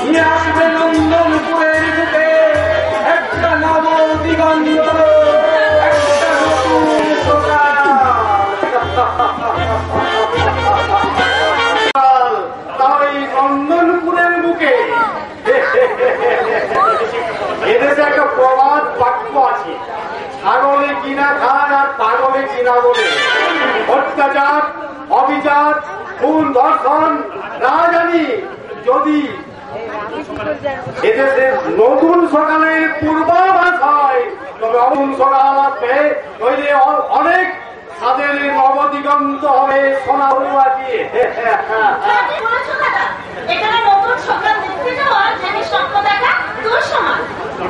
নিয়ে আসবে নন্দনপুরের বুকে একটা নব দিগন্ত, একটা নতুন সকাল। তাই নন্দনপুরের বুকে এদেশে একটা প্রবাদ বাক্য আছে, ছাগলে কিনা খায় আর পাগলে কিনা বলে। অত্যাচার, অবিচার, খুন, ধর্ষণ, রাজধানী যদি এদেশে নতুন সকালের পূর্বাভাস হয়, তবে নতুন সকাল আসবে, নইলে অনেক তাদের নবদিগন্ত হবে সোনা হলুয়া দিয়ে।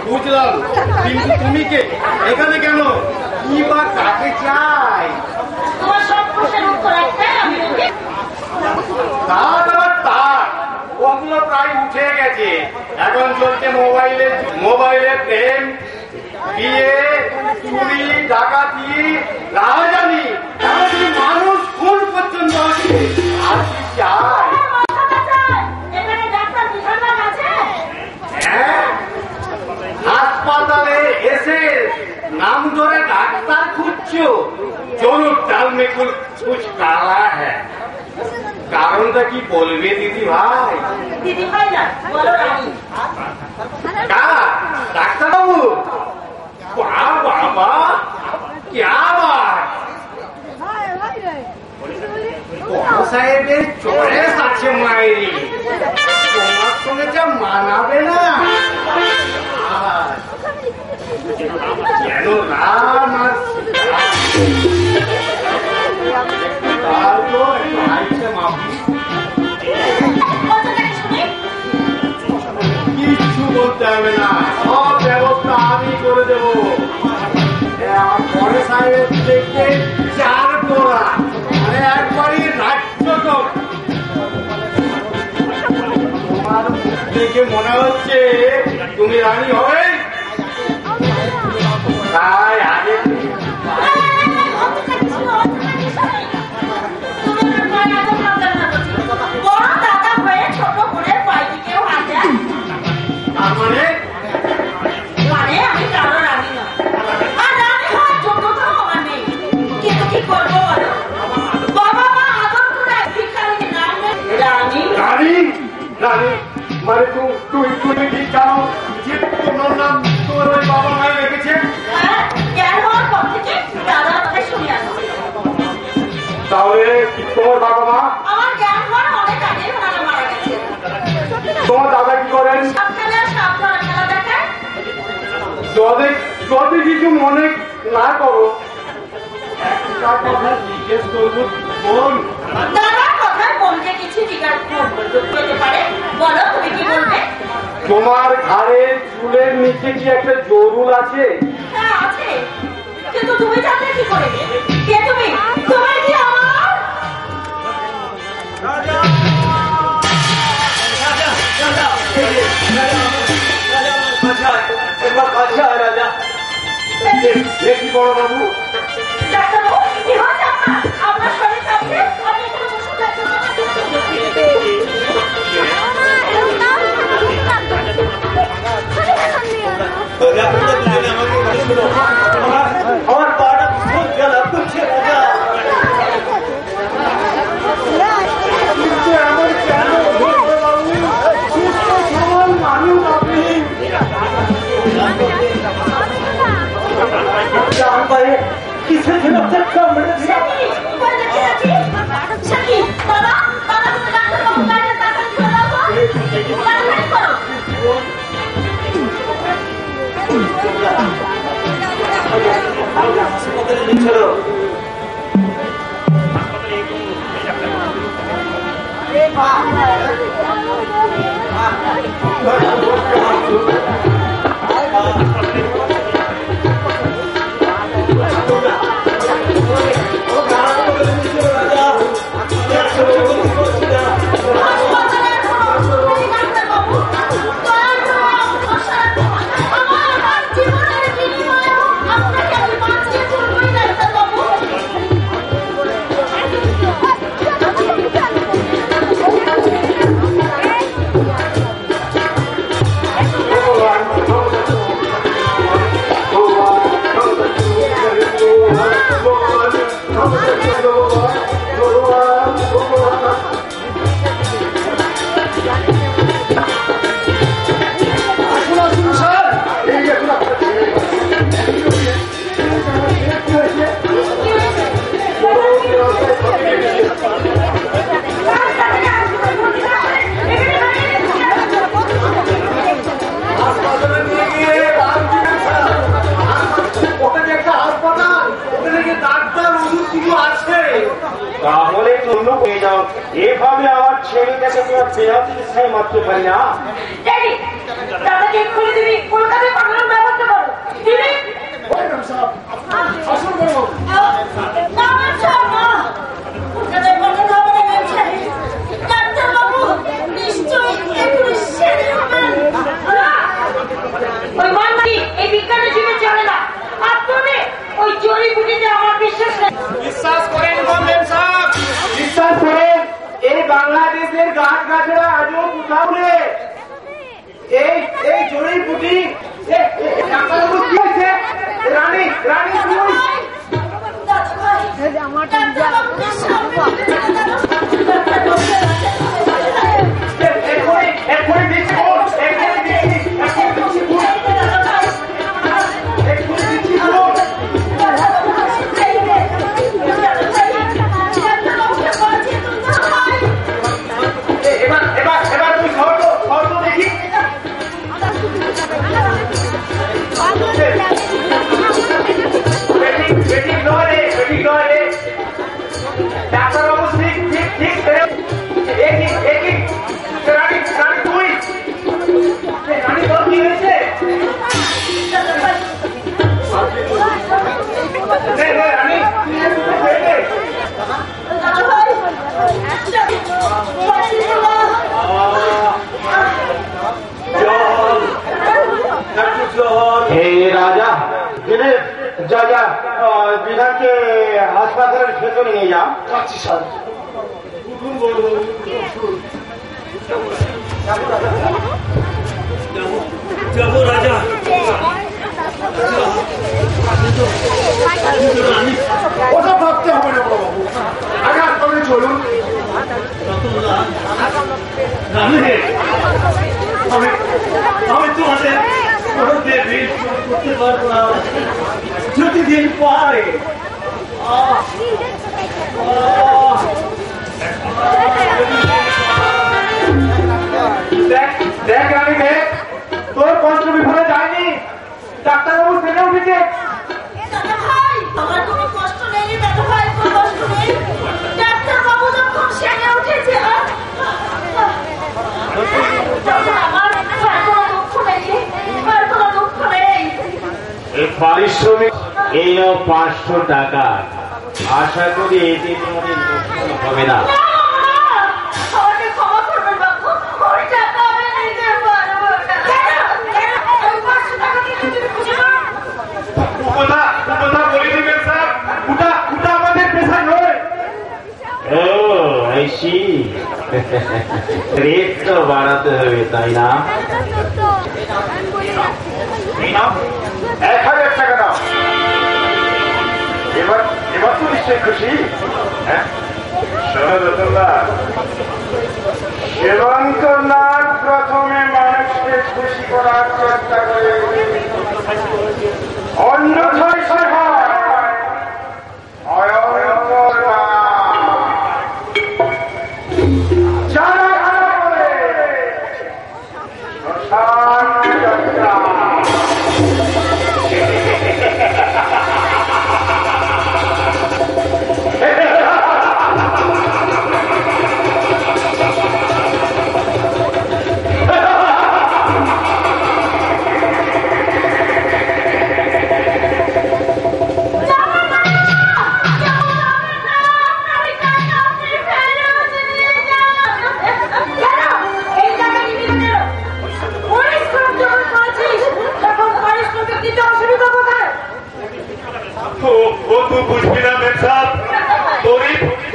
বুঝলাম, কিন্তু তুমি কে, এখানে কেন, কি বা কাকে চাই? ওগুলো প্রায় উঠে গেছে, এখন চলছে মোবাইলে প্রেম, বিয়ে, চুরি, ডাকাতি, রাজধানী, এমনকি মানুষ খুন পর্যন্ত আছে। আর কি চাই? হাসপাতালে এসে নাম ধরে ডাক্তার খুঁজছো, চলো ডাল মে কুছ কালা হ্যাঁ। কারণটা কি বলবে দিদি ভাই? দিদি ভাই না, বলো রানী। ডাক্তার বাবু, বাবা क्या बात, বড় সাহেবের চয়েস আছে মায়েরি, তোমার সঙ্গে যা মানাবে না। কেন রাম আর কিচ্ছু বলতে হবে না, সব ব্যবস্থা আমি করে দেবো। আমার পরে সাহেবের থেকে 4 তোলা, মানে একবারই রাজ্য। তোমার মুখ দেখে মনে হচ্ছে তুমি রানী হবে, তাই আগে মানে তুই কি জানো যে তোমার নাম তোর ওই বাবা মায় রেখেছে? তাহলে তোমার বাবা মা? তোমার দাদা কি করেন? যদি কিছু মনে না করো, একটা কথা জিজ্ঞেস করবো, বোন। তোমার ঘাড়ের চুলের নিচে কি একটা জরুল আছে? হ্যাঁ আছে, কিন্তু তুমি জানলে কি করে? কে তুমি? তোমার কি আমার? রাজা রাজা রাজা রাজা রাজা কি বড় বাবু? ডাক্তারবাবু, কি হয়েছে আপনার? আপনার শরীর কাঁপছে, আপনি এখানে বসে থাকছেন। আমার পাটা খুব জ্বালা করছে রাজা। কিন্তু এমন কেন বাবু? সুস্থ সবল মানুষ আপনি, কিসে ছিল টাকা তোমার বেয়া চিকিৎসায় মারতে পারি না। ড্যাডি, দাদাকে এক্ষুনি তুমি কলকাতায় পাঠানোর ব্যবস্থা করো। দিদি, আসুন বড় না ম্যাম সাহেব, না। কলকাতায় পাঠানো হবে না ম্যাম সাহেব। ডাক্তারবাবু নিশ্চয়ই এক্ষুনি সেরে উঠবেন। ওই মানবাড়ি এই বিজ্ঞানের যুগে চলে না। আপনি ওই জড়িবুটিতে আমার বিশ্বাস নেই। বিশ্বাস করেন বললেন সাহেব, বিশ্বাস করেন। এই বাংলাদেশের গাছ গাছরা আজও কোথাও নেই। এই জড়িবুটি ডাক্তারবাবু কি হয়েছে? রানী রানী তুই এক্ষুনি দিচ্ছি বল, এক্ষুনি দিচ্ছি, এক্ষুনি দিচ্ছি বল, এক্ষুনি দিচ্ছি বল। এবার তুই শর্ত দেখি। ডাক্তারবাবু ঠিক ঠিক ঠিক একই রানী রানী তুই রানী তোর কি হয়েছে? রানী রাজা যা যা বিধানকে হাসপাতালের ভেতরে নিয়ে যা। যাচ্ছি স্যার। যাবো রাজা। ওটা ভাবতে হবে না বড় বাবু, আগে আপনাদের চলুন। আমি তোমাদের করতে করতে পারবো না যদি দিন পরে। দেখ রানী দেখ, তোর কষ্ট বিফলে যায়নি। ডাক্তারবাবু সেরে উঠেছে। আমার কোনো কষ্ট নেই দাদা ভাই, কোনো কষ্ট নেই। ডাক্তারবাবু যখন সেরে উঠেছে আমার আর কোনো দুঃখ নেই, আর কোনো দুঃখ নেই। এই পারিশ্রমিক এই 500 টাকা, আশা করি এই দিন হবে না। আমাকে ক্ষমা করবেন বাবু, ওই টাকা আমি নিতে পারবো না। ওই 500 টাকা দিয়ে তুমি খুশি না? কথা বলে দিবেন স্যার, ওটা আমাদের পেশা নয়। ও আইসি, রেট তো বাড়াতে হবে তাই না? 1000 টাকা দাও। এবার তো নিশ্চয়ই খুশি। হ্যাঁ শোনো রতনদা, সেবন্তনাথ প্রথমে মানুষকে খুশি করার চেষ্টা করে, অন্যথায় সে হয় ভয়ঙ্কর না। যারা ভালো করে শ্মশান যাত্রা।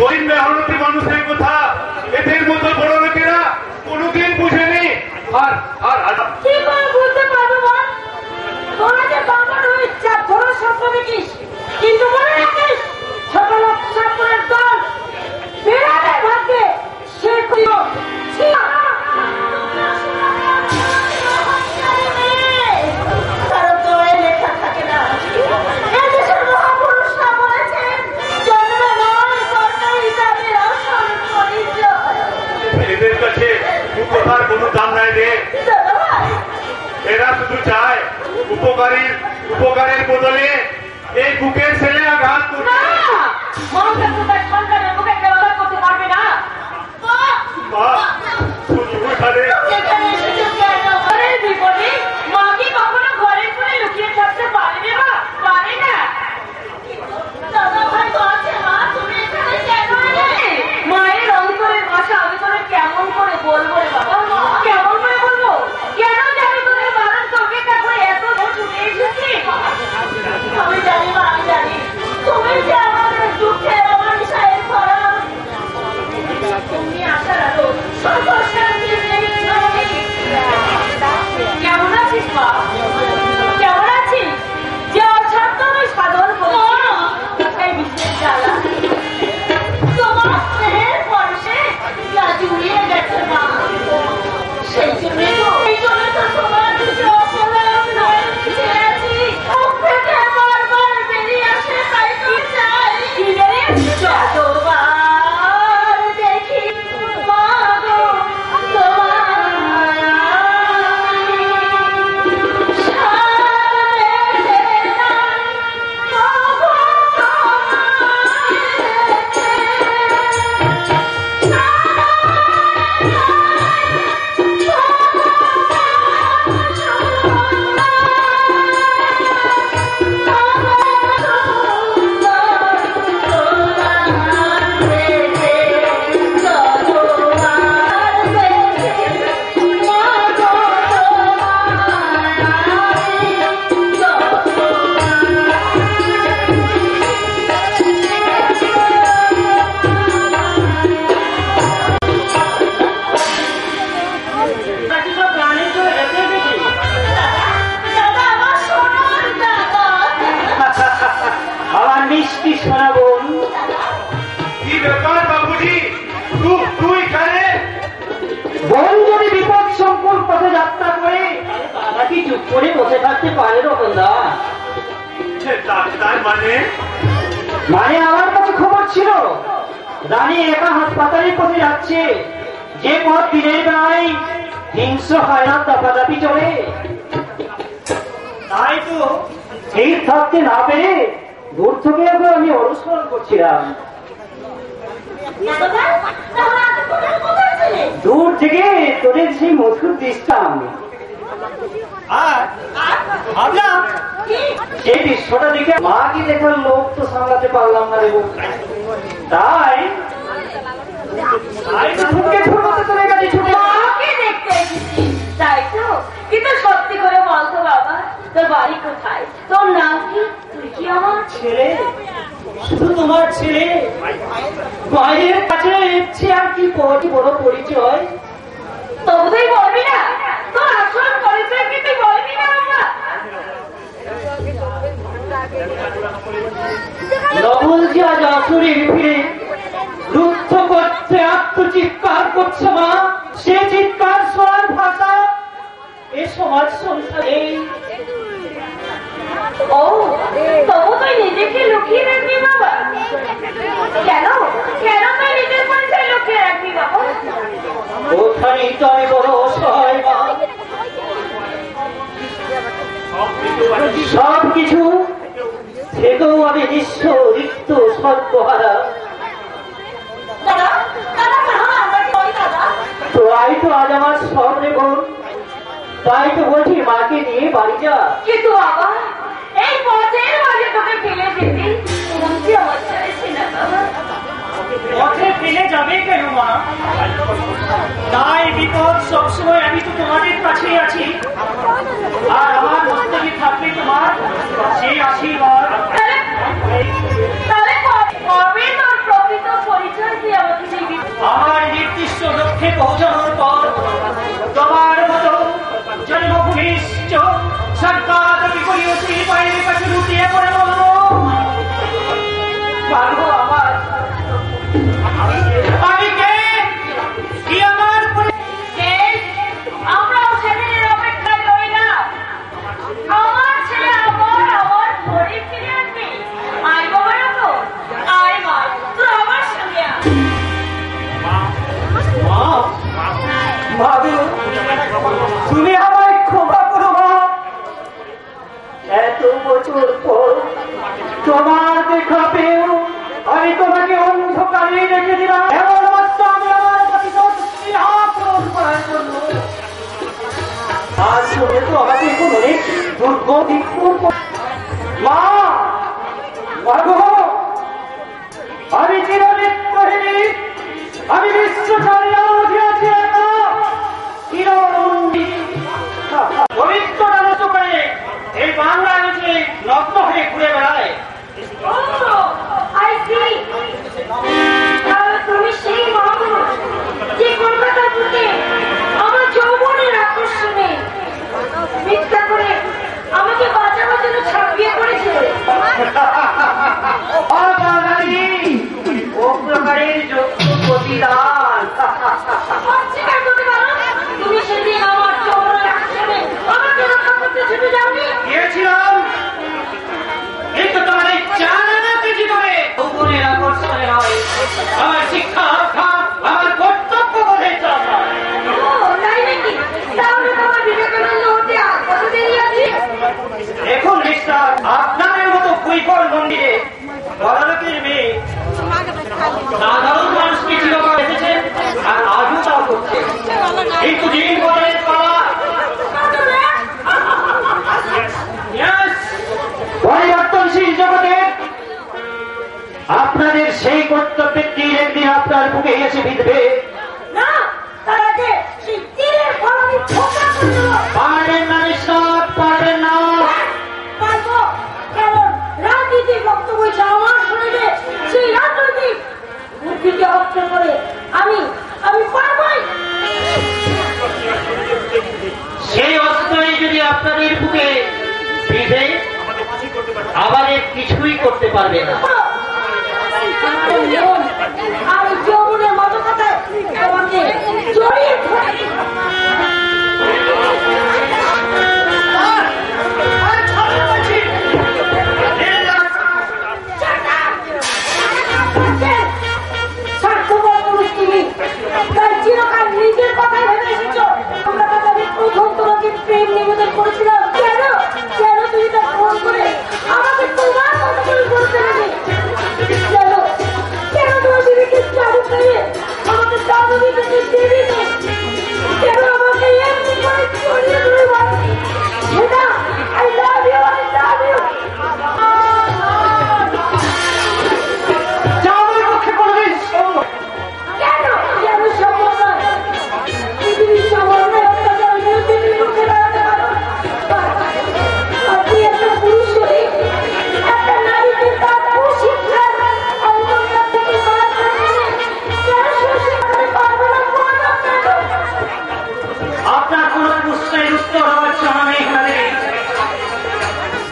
গরিব মেহনতি মানুষের কথা এদের মতো বড় লোকেরা কোনোদিন বুঝেনি। আর আর কি করে বলতে পারবো বল? তোরা যে বাবার হয়ে যা বড় স্বপ্ন দেখিস, কিন্তু মনে রাখিস ছোট লোক স্বপ্নের দল বেড়াবে ভাগ্যে সে খুঁজো কারো দয়ে লেখা থাকে না। এদেশের মহাপুরুষরা বলেছেন জন্মে নয় সরকারি হিসাবে আসল পরিচয়। এদের কাছে উপকার কোনো দাম নাই রে। এরা শুধু চায় উপকারের বদলে এই বুকের ছেলে আঘাত করতে। মানুষের সন্তানের বুকে কেউ আঘাত করতে পারবে না। মা মিষ্টি শোনাবন। কি ব্যাপার বাবুজি, তুই এখানে? বোন যদি বিপদ সংকুল পথে যাত্রা করে দাদা কি চুপ করে বসে থাকতে পারে রতনদা? তার মানে মানে আমার কাছে খবর ছিল রানী একা হাসপাতালের পথে যাচ্ছে, যে পথ দিনের বেলায় হিংস্র হয় না দাপাদাপি চলে। তাই তো এই থাকতে না পেরে দূর থেকে একবার আমি অনুসরণ করছিলাম। দূর থেকে তোদের সেই মধুর দৃষ্টাম আর ভাবলাম সেই দৃশ্যটা দেখে মাকে দেখার লোক তো সামলাতে পারলাম না দেবো, তাই তো ঢুকে ঢুকতে তোদের কাছে ছুটে মাকে দেখতে এসেছি, তাই তো? কিন্তু সত্যি করে বলতো বাবা, তোর বাড়ি কোথায়, তোর নাম কি, তুই কি আমার ছেলে? শুধু তোমার ছেলে? মায়ের কাছে ইচ্ছে আর কি বড় পরিচয়? তবু তুই বলবি না তোর আসল পরিচয়? কি তুই বলবি না বাবা? নবল যে আজ আসরে ফিরে রুদ্ধ করছে, আত্মচিৎকার করছে মা, সে চিৎকার শোনার ভাষা এ সমাজ সংসারে। ও তবু তুই নিজেকে লুকিয়ে রাখবি বাবা? কেন কেন তুই নিজের পরিচয় লুকিয়ে রাখবি বাবা? ওখানেই তো আমি বড় অসহায় মা। সব কিছু থেকেও আমি নিঃস্ব, রিক্ত, সর্বহারা। দাদা দাদা তাহলে আমরা কি বলি দাদা? তাই তো আজ আমার সব রে বোন, তাই তো বলছি মাকে নিয়ে বাড়ি যা। কিন্তু বাবা এই পথের মাঝে তোকে ফেলে যেতে এরকম কি আমার চাইছি না বাবা। পথে ফেলে যাবে কেন মা? তাই বিপদ সবসময় আমি তো তোমাদের কাছেই আছি, আর আমার মস্তকে থাকবে তোমার সেই আশীর্বাদ। তাহলে কবে তোর প্রকৃত পরিচয় তুই আমাকে দিবি? আমার নির্দিষ্ট লক্ষ্যে পৌঁছানোর পর তোমার মতো জন্মভূমিষ্ঠ সরকার বিপরীত পায়ের কাছে লুটিয়ে পড়ে বলবো, পারবো আমার আমি কে, কি আমার আমরাও সেদিনের অপেক্ষায় রইলাম। আমার ছেলে আমার ঘরে ফিরে আসবে। আয় বাবা রাখো, আয় মা তোর আমার সঙ্গে আয়। ভাবি তুমি আমায় ক্ষমা করো মা, এত বছর পর তোমার দেখা পেয়েও আমি তোমাকে অন্ধকারে রেখে দিলাম। এমন মাত্র আমি আমার করার জন্য আজ শুনে তো আমাকে এখন অনেক দুর্গতিপূর্ণ মা মাগো, আমি চিরনিত্যহীনী, আমি বিশ্বচারী আছি একা চিরনন্দী পবিত্রতা নষ্ট করে এই বাংলা দেশে নগ্ন হয়ে ঘুরে বেড়ায়। তুমি সেই মানুষ যে কলকাতার বুকে আমার যৌবনের আকর্ষণে মিথ্যা করে আমাকে বাঁচাবার জন্য ছাপিয়ে পড়েছে। ও প্রকারের যোগ্য প্রতিদান অস্বীকার করতে পারো? তুমি সেদিন আমার যৌবনের আকর্ষণে আমাকে রক্ষা করতে ছুটে যাওনি? গিয়েছিলাম, কিন্তু তোমার এই চালানাকে জীবনে যৌবনের আকর্ষণে নয়, আমার শিক্ষা আমার কর্তব্য বোধের চর্চা। ও তাই নাকি? তাহলে তোমার বিবেকানন্দ হতে আর কত দেরি আছে? এখন মিস্টার আপনাদের মতো কুইকল মন্দিরে বড়লোকের মেয়ে সাধারণ মানুষকে চিরকাল এসেছেন আর আজও তাও করছে, কিন্তু দিন বদলের পালা পরিবর্তনশীল জগতে আপনাদের সেই কর্তব্যের তীর একদিন আপনার বুকে এসে বিঁধবে। না, তার আগে সেই তীরের ফল আমি ধোঁকা করে দেবো। পারবেন না মিস্টার, পারবেন না। পারবো, কারণ রাজনীতির বক্তব্য আমার শরীরে সেই রাজনৈতিক বুদ্ধিকে হত্যা করে আমি পারবই। সেই অস্ত্রই যদি আপনাদের বুকে বিঁধে আমাদের কিছুই করতে পারবে না। আর যৌবনের মতো কথা তোমাকে জড়িয়ে ধরে চিরকাল নিজের কথাই ভেবে এসেছ। আমরা আমি প্রথম তোমাকে প্রেম নিবেদন করেছিলাম, কেন কেন তুমি তা ফোন করে আমাকে তোমার কথা তুমি বলতে হবে? কেন কেন তোমার দিদিকে চালু করে আমাকে দাদু দিতে দেবে? কেন আমাকে এমনি করে চড়িয়ে ধরে বলো সেটা I love you, I love you. কেন কেন সম্ভব নয়? পৃথিবীর সামান্য একটা জন্মেও তুমি রুখে দাঁড়াতে পারো? আপনি একটা পুরুষ হয়ে একটা নারীকে তার প্রশিক্ষণ অন্তর্জাল থেকে বার করে এনে কেন শোষণ করতে পারবে না? কেন? আপনার কোন প্রশ্নের উত্তর আমার জানা নেই এখানে।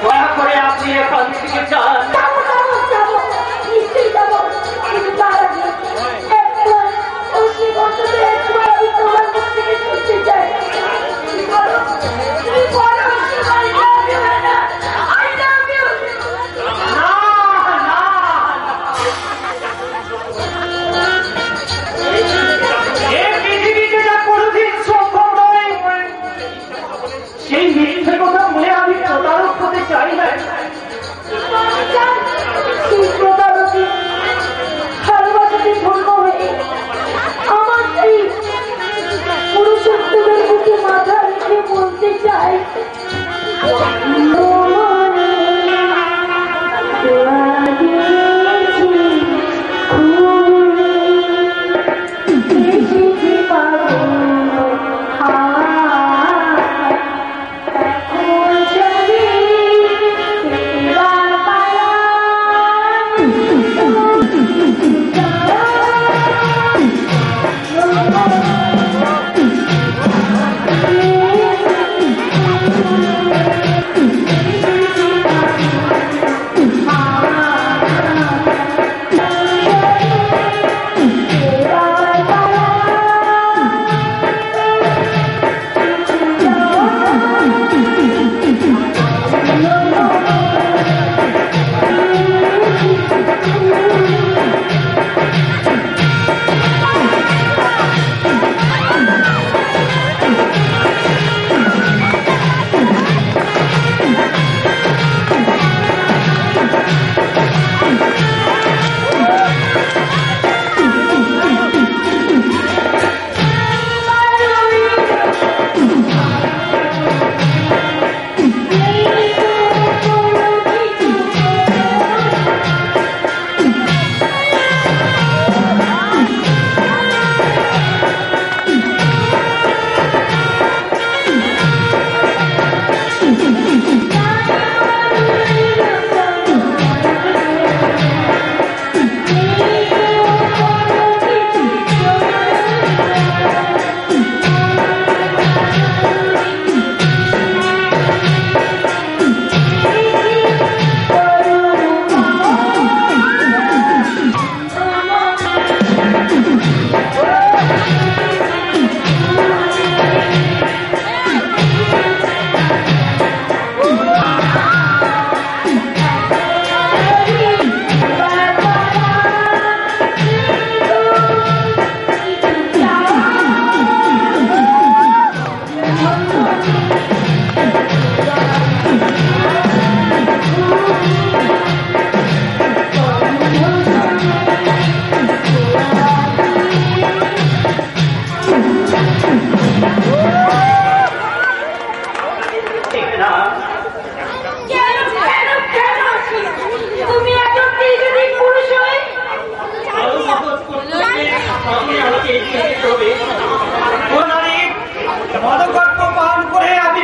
দয়া করে আপনি এখান থেকে যান। যাবো যাবো যাবো, নিশ্চয়ই যাবো, কিন্তু তার আগে একবার অশ্লীল অন্তত একবার আমি তোমার কাছ থেকে শুনতে চাই। তুমি বলো I love you, Anna. I love you. না, না, এই পৃথিবীতে যা কোনোদিন সম্ভব নয়, সেই মিথ্যে কথা বলে আমি প্রতারক হতে চাই না। সেই প্রতারকে ভালোবাসাতে ধন্য হয়ে আমার সেই পুরুষোত্তমের বুকে মাথা রেখে বলতে চাই, মদকত্ব পান করে আমি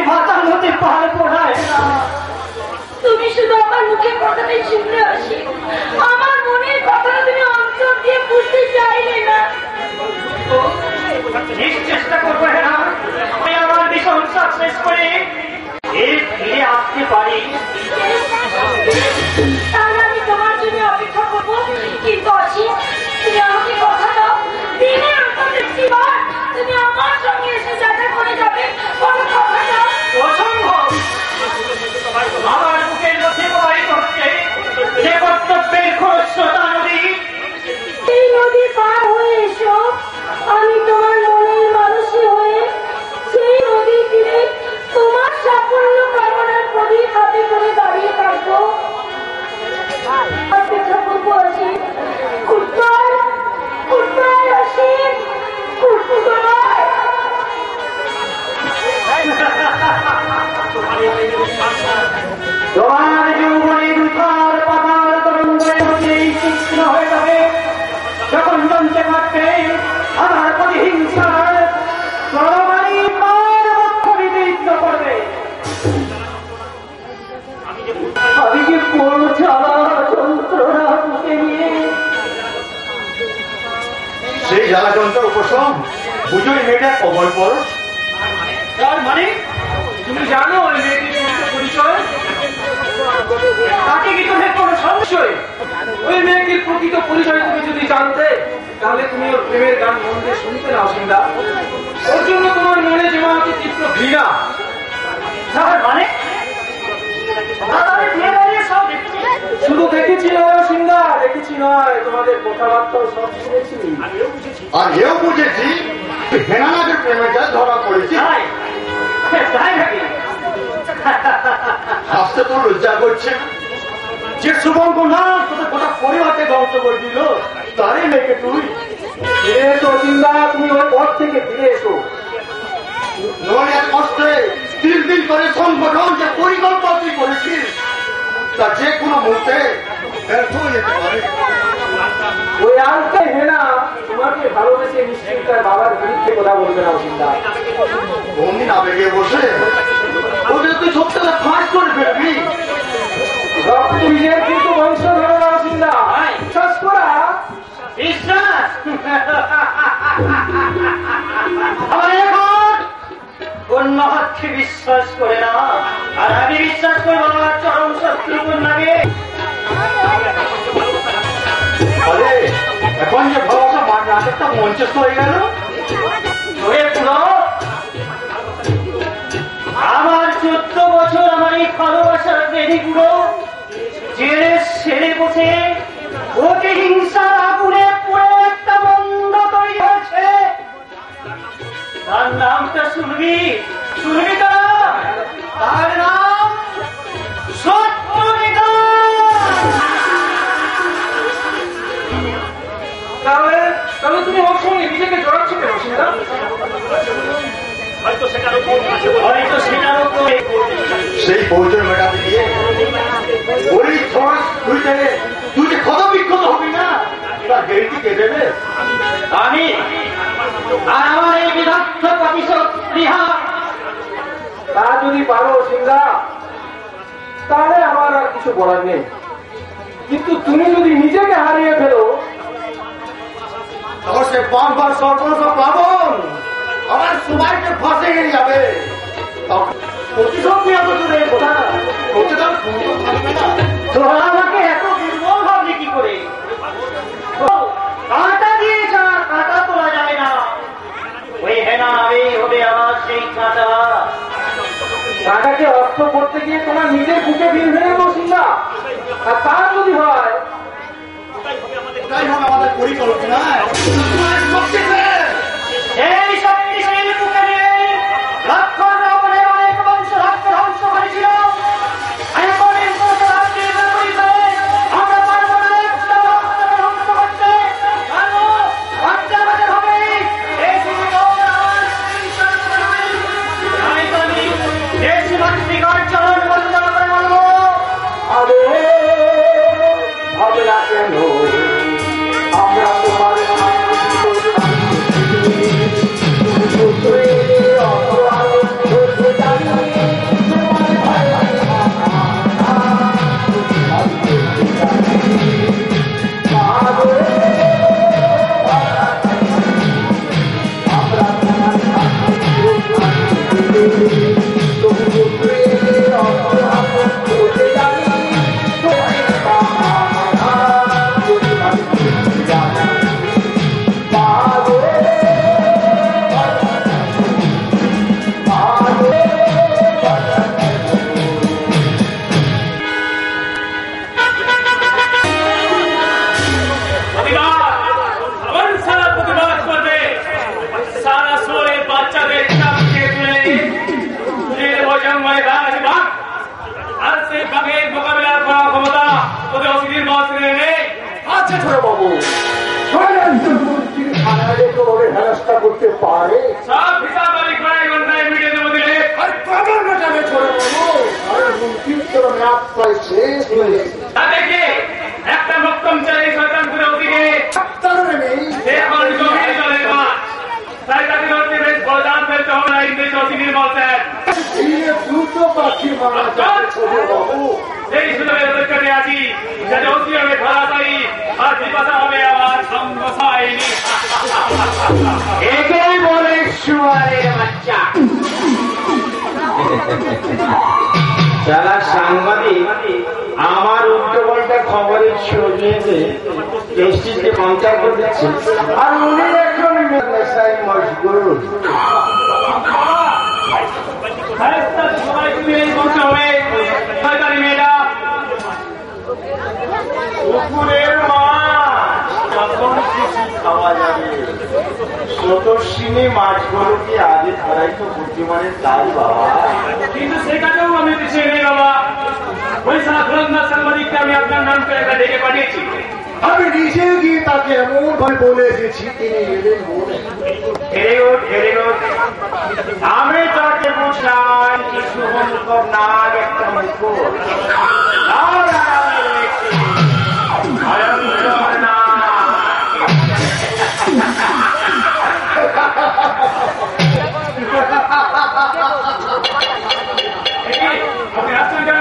তোমার যৌবনের উত্তাল পাতাল তরঙ্গের মধ্যেই তীক্ষ্ণ হয়ে যাবে যখন জানতে পারবে আমার প্রতিহিংসার তরবারি কার বক্ষ বিদীর্ণ করবে। আমি যে কোন জ্বালা যন্ত্রণা বুকে নিয়ে সেই জ্বালা যন্ত্র উপশম বুঝোই মেয়েটা কবল পরশ। তার মানে তুমি জানো ওই মেয়েটির পরিচয়? তাকে কি তোমার কোনো সংশয়? ওই মেয়েটির প্রকৃত পরিচয় তুমি যদি জানতে তাহলে তুমি ওর প্রেমের গান মন দিয়ে শুনতে নাও সিন্দা। ওর জন্য তোমার মনে যেমন তীব্র ঘৃণা। তার মানে শুধু দেখেছি নয় সিন্দা, দেখেছি নয়, তোমাদের কথাবার্তাও সব শুনেছি। আর এও বুঝেছি হেনানাদের প্রেমের জাল ধরা পড়েছে। হাসতে তো লজ্জা করছে না। যে শুভঙ্ক না তোদের গোটা পরিবারকে ধ্বংস করে দিল তারই মেয়েকে তুই ফিরে এসো সিন্দা, তুমি ওই পথ থেকে ফিরে এসো। নয় কষ্টে তিল তিল করে সংগঠন যে পরিকল্পনা তুই করেছিস তা যে কোনো মুহূর্তে ব্যর্থ হয়ে যেতে পারে। ওই আজকে হেনা তোমাকে ভালোবেসে নিশ্চয়ই তার বাবার বিরুদ্ধে কথা বলবে না সিন্দা। অমনি আবেগে বসে ওদের তুই সত্যটা ফাঁস করে ফেলবি। রক্ত বীজের কিন্তু বংশ ধরে না সিন্দা, বিশ্বাস করা। বিশ্বাস আমার এখন অন্য হাতকে বিশ্বাস করে না, আর আমি বিশ্বাস করবো আমার চরম শত্রু কন্যাকে। ফলে এখন যে ভালোবাসা নাটকটা মঞ্চস্থ হয়ে গেল আমার 14 বছর আমার এই ভালোবাসার বেদিগুলো জেলে সেরে বসে ওকে হিংসার আগুনে পড়ে একটা বন্ধ তৈরি হয়েছে। তার নামটা শুনবি তো? তার নাম সত্যনিকা। তাহলে তুমি ওর সঙ্গে নিজেকে জড়াচ্ছ কেন সিন্দা? হয়তো সেটারও সেই পৌঁছে মেটাতে গিয়ে ওই ছড়া তুই যে ক্ষত বিক্ষত হবি না তার গেড়িটি কে দেবে? আমি আর আমার এই বিদগ্ধ প্রতিশোধ রিহা। তা যদি পারো সিন্দা তাহলে আমার আর কিছু বলার নেই, কিন্তু তুমি যদি নিজেকে হারিয়ে ফেলো তখন সে পাঁচবার সর্বনাশ পাবন আমার সবাইকে ফাঁসে গিয়ে যাবে। প্রতিশোধ নিয়ে এত দূরে কথা প্রতিদান সুন্দর থাকবে না। তোরা আমাকে এত দুর্বল ভাবলি কি করে? কাঁটা দিয়ে ছাড়া কাঁটা তোলা যায় না। ওই হেনা হবে আমার সেই কাঁটা। টাকাকে অর্থ করতে গিয়ে তোমার নিজের বুকে বিল ভেঙে দেবো সিন্দা। আর তা যদি হয় ওটাই হোক আমাদের পরিকল্পনা। এই শক্তিশালী বুকে নিয়ে লক্ষণ রাবণের অনেক বংশ রাষ্ট্র ধ্বংস করেছিল। এখন এই রাজ্যের বিপরীতে আমরা পারব না একটা বংশকে ধ্বংস করতে। পারবো, বাচ্চা আমাদের হবে। এই আমি দেশ মাতৃকার চরণ বন্দনা করে বলবো, আরে হবে না কেন আমরা তোমার করতে পারে সব হিসাব আমি কড়াই ঘন্টায় মিটিয়ে দেবো দিলে। যাত্রায় শেষ হয়ে গেছে। তাদেরকে একটা মক্তম চাই শয়তানপুরের অধীনে কারণে নেই এখন জমির জলের মাছ, তাই তাদের হচ্ছে বেশ বলদান ফেলতে হবে না। ইংরেজ অধীনে বলতেন দ্রুত পাখি মারা যাবে বাবু। এই সুযোগের অপেক্ষাতে আছি, যাতে অতি হবে ধরা পাই আর বিপাশা হবে আমার সম্মসাইনি। একেই বলে শুয়ারের বাচ্চা। যারা সাংবাদিক আমার উল্টো পাল্টা খবরের ছড়িয়ে দেশটিকে পঞ্চার করে দিচ্ছে, আর উনি এখন নেশায় মশগুল। সবাই তুমি এই বলতে হবে শয়তানি মেয়েরা। পুকুরের মাছ কখন কিছু খাওয়া যাবে? স্রোতস্বিনী মাছগুলোকে আগে ধরাই তো বুদ্ধিমানের কাজ বাবা। কিন্তু সেখানেও আমি পিছিয়ে নেই বাবা। ওই সাধারণদার সাংবাদিককে আমি আপনার নাম করে একটা ডেকে পাঠিয়েছি। আমি নিজে গিয়ে তাকে এমন ভাবে বলে এসেছি তিনি এলেন বলে। Very good. আমি তাকে বুঝলাম কিছু অনুভব নাগ একটা মুকুল ভয়ঙ্কর নাগ। আপনি আসছেন কেন?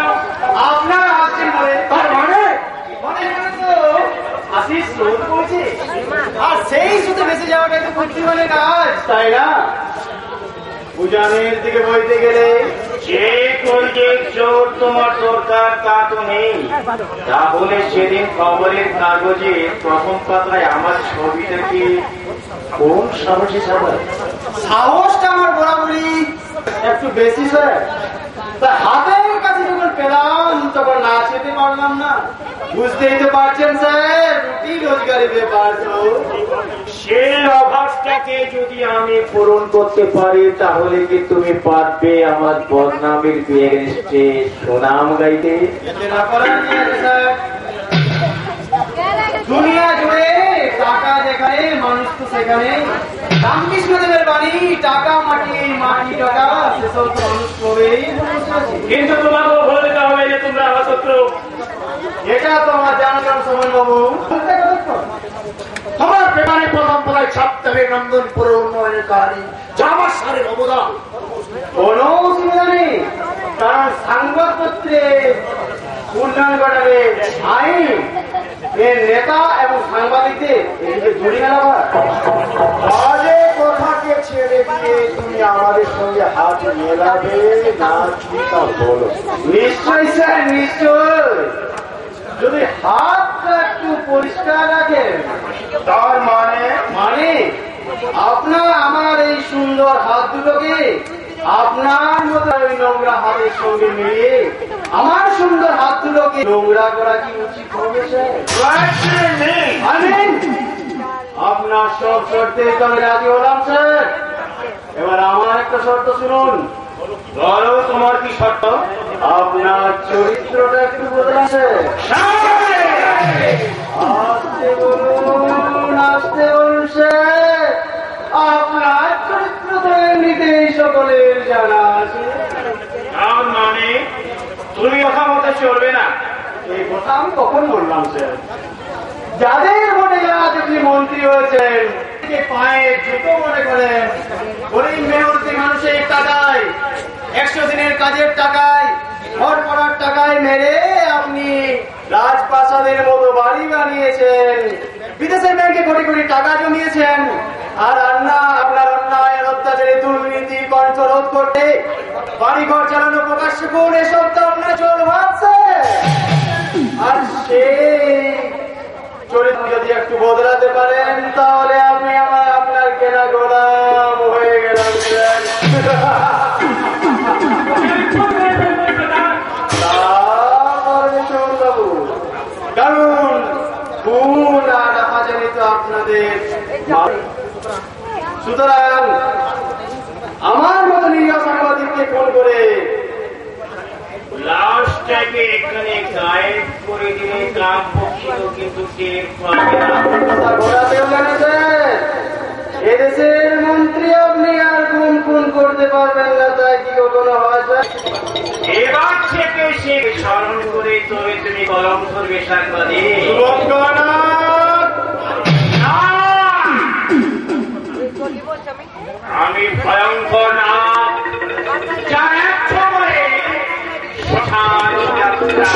আপনারা আসছেন বলে তার মানে আশিস স্রোত পড়ছে, আর সেই স্রোতে ভেসে যাওয়াটা একটু বুদ্ধিমানের কাজ, তাই না? উজানের দিকে বইতে গেলে যে কলজের জোর তোমার দরকার তা তো নেই। তাহলে সেদিন খবরের কাগজে প্রথম পাতায় আমার ছবিটাকে কোন সাহসী সবাই? সাহসটা আমার বরাবরই একটু বেশি স্যার। তা হাতের কাছে যখন পেলাম তখন না খেতে পারলাম না। বুঝতেই তো পারছেন স্যার, রুটি রোজগারি ব্যাপার তো। সেই অভাবটাকে যদি আমি পূরণ করতে পারি তাহলে কি তুমি পারবে আমার বদনামের বিয়েতে সুনাম গাইতে? এতে না করার কি আছে স্যার? দুনিয়া জুড়ে টাকা যেখানে মানুষ তো সেখানে। রামকৃষ্ণদেবের বাণী টাকা মাটি মাটি টাকা, সেসব তো মানুষ কবেই মানুষ আছে। কিন্তু তোমাকে বলতে হবে যে তোমরা আমার শত্রু। এটা তো আমার জানার সময় বাবু। আমার পেপারে প্রথম পড়ায় ছাপতে হবে নন্দনপুরের উন্নয়নের কাহিনী, যা আমার সারের অবদান। কোন অসুবিধা নেই, কারণ সংবাদপত্রে উন্নয়ন ঘটাবে আইন এর নেতা এবং সাংবাদিকদের এদিকে জড়িয়ে গেল। আরে কথাকে ছেড়ে দিয়ে তুমি আমাদের সঙ্গে হাত মেলাবে না কি তা বলো। নিশ্চয়ই স্যার, নিশ্চয়। যদি হাতটা একটু পরিষ্কার রাখেন তার মানে আপনার আমার এই সুন্দর হাত দুটোকে আপনার মতো ওই নোংরা হাতের সঙ্গে মিলিয়ে আমার সুন্দর হাত দুটোকে নোংরা করা কি উচিত হবে স্যার? আপনার সব শর্তে তো আমি রাজি হলাম স্যার। এবার আমার একটা শর্ত শুনুন। বলো তোমার কি শর্ত? আপনার চরিত্রটা একটু বদলাছে। আসতে বলুন, আসতে বলুন স্যার। আপনার চরিত্র তো এমনিতেই সকলের জানা আছে। তার মানে তুমি কথা বলতে চলবে না। এই কথা আমি কখন বললাম স্যার? যাদের ভোটে যারা আপনি মন্ত্রী হয়েছেন পায়ে জুতো মনে করেন, গরিব মেহনতি মানুষের টাকায় 100 দিনের কাজের টাকায় ঘর করার টাকায় মেরে আপনি রাজপ্রাসাদের মতো বাড়ি বানিয়েছেন, বিদেশের ব্যাংকে কোটি কোটি টাকা জমিয়েছেন। আর আপনার অন্যায়ের অত্যাচারে দুর্নীতি কণ্ঠরোধ করতে বাড়ি ঘর চালানো প্রকাশ্য কোন এসব তো আপনার চোর ভাবছে। আর সেই চরিত্র যদি একটু বদলাতে পারেন তাহলে আপনি আপনার কেনা গোলাম হয়ে গেলাম। বাবু, কারণ খুন আর হাজারি তো আপনাদের। সুতরাং আমার মতো নিরীহ সাংবাদিককে ফোন করে লাশটাকে এখানে গায়েব করে দিলে গ্রাম পক্ষীও কিন্তু টের পাবে না। ঘোরাতেও জানে স্যার, এদেশের মন্ত্রী আপনি আর খুন করতে পারবেন না, তাই কি কখনো হয় স্যার? এবার থেকে সে স্মরণ করে তবে তুমি কলম করবে সাংবাদিক। আমি ভয়ঙ্কর নাম, যার এক সময়ে শ্মশান যাত্রা।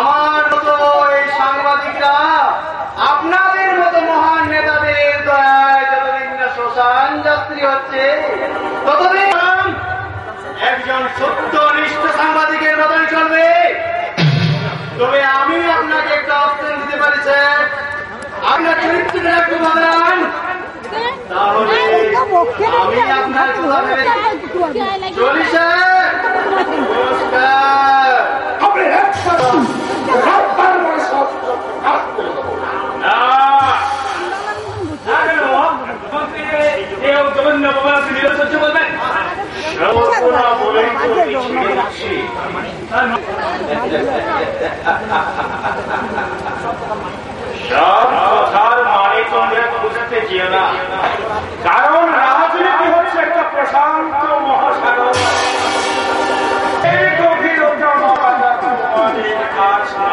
আমার মতো এই সাংবাদিকরা আপনাদের মতো মহান নেতাদের দয়ায় যতদিন না শ্মশান যাত্রী হচ্ছে ততদিন একজন সত্যনিষ্ঠ সাংবাদিকের মতোই চলবে। তবে আমি আপনাকে একটা অপশন দিতে পারি স্যার, আপনার চরিত্রটা একটু বদলান, তাহলে আমি আপনার কথা ভেবে চলি স্যার। নমস্কার। আপনি সব কথার মানে তোমরা বুঝতে চেয়ে না, কারণ রাজনীতি হচ্ছে একটা প্রশান্ত মহাসাগর। এই গভীরতা তোমাদের কাজ না।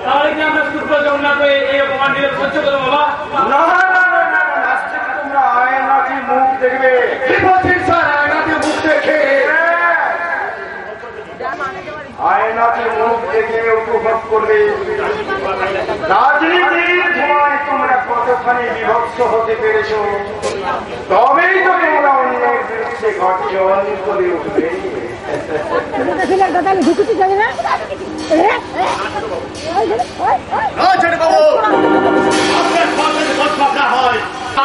তাহলে কি আমরা শুক্র জগন্নাথ এই অপমান নিয়ে সহ্য করবো বাবা? না না না না না, আজ থেকে তোমরা আয়নাতে মুখ দেখবে। স্যার আয়নাতে মুখ দেখে, আয়নাতে মুখ দেখে উপভোগ করবে রাজনীতির ধোঁয়ায় তোমরা কতখানি বিভৎস হতে পেরেছ। তবেই তো তোমরা অন্যের বিরুদ্ধে গর্জন করে উঠবে।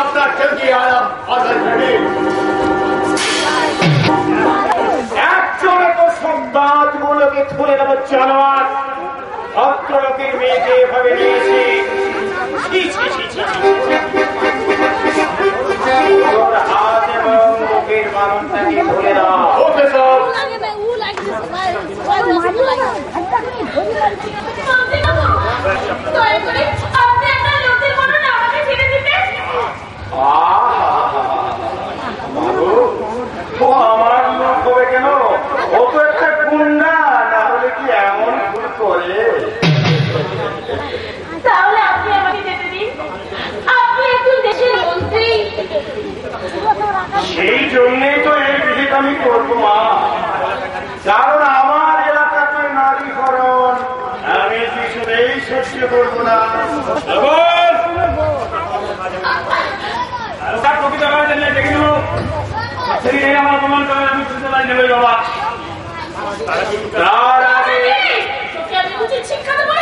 আপনার কেউ কি আরাম একজনে তো সংবাদ মূলকে ধরে নেব জানোয়ার, ভদ্রলোকের মেয়েকে এভাবে নিয়েছি। তোর হাত এবং মুখের বারণটাকে ধরে দাও। Okay sir. আমার লোক হবে কেন? ও তো একটা গুন্ডা, না হলে কি এমন ভুল করে? তাহলে আপনি আমাকে যেতে দিন, আপনি একজন দেশের মন্ত্রী। সেই জন্যই তো এই বিহিত আমি করবো মা, কারণ আমার এলাকাতে নারীকরণ আমি কিছুতেই সহ্য করবো না। দেখে নেব আমার প্রমাণ করে আমি শুনতে পারি নেবে বাবা। তার আগে আমি উচিত শিক্ষা দেবো।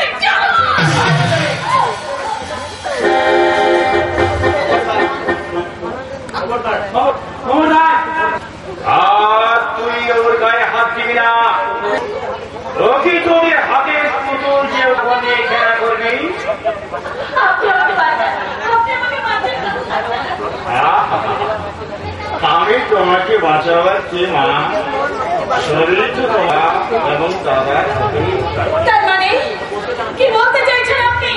আর তুই ওর গায়ে হাত দিবি না। ও কি তোর হাতের পুতুল যে ওখানে খেলা করবি? আপনি আমাকে বাঁচান, আপনি আমাকে বাঁচান। আমি তোমাকে বাঁচাবার কে মা? শরীর তো তোমার এবং দাদার হাতেই। তার মানে কি বলতে চাইছেন আপনি?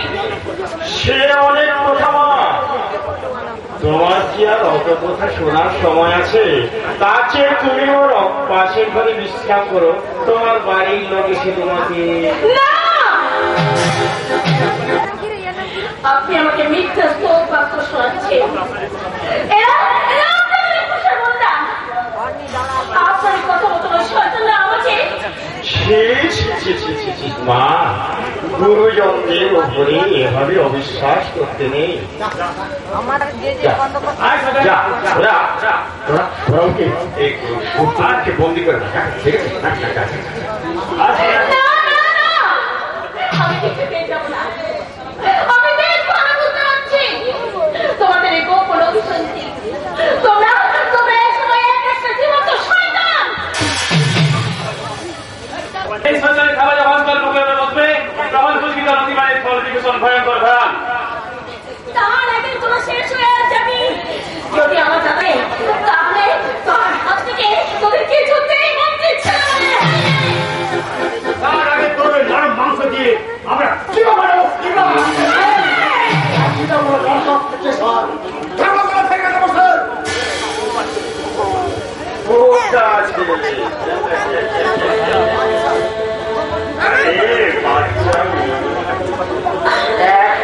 সে অনেক কথা মা, তোমার কি আর অত কথা শোনার সময় আছে? তার চেয়ে তুমি ওর পাশের ঘরে বিশ্রাম করো, তোমার বাড়ির লোক এসে তোমাকে। না, আপনি আমাকে মিথ্যা স্তোপ বাক্য শোনাচ্ছেন। আপনার কথা মতো শয়তানরা আমাকে। মা, গুরুজনদের উপরে এভাবে অবিশ্বাস করতে নেই। বন্দি করে না, ঠিক আছে? আমি কিছুতেই যাব না। আমি বেশ ভালো বুঝতে পারছি তোমাদের এই গোপন অভিসন্ধি। তোমরা এই সময় একটা জীবন্ত শয়তান। এই সরকারের খাবার অবান্তর মুখের মধ্যে প্রবল পুষ্টিকর অতিমানের ফল বিভূষণ ভয়ঙ্কর ভয়ান। তার একদিন তোরা শেষ হয়ে যাবি। যদি আমার যাবে তাহলে তার হাত থেকে তোদের কিছুতেই মুক্তি ছিল না। তার আগে তোর নরম মাংস দিয়ে আমরা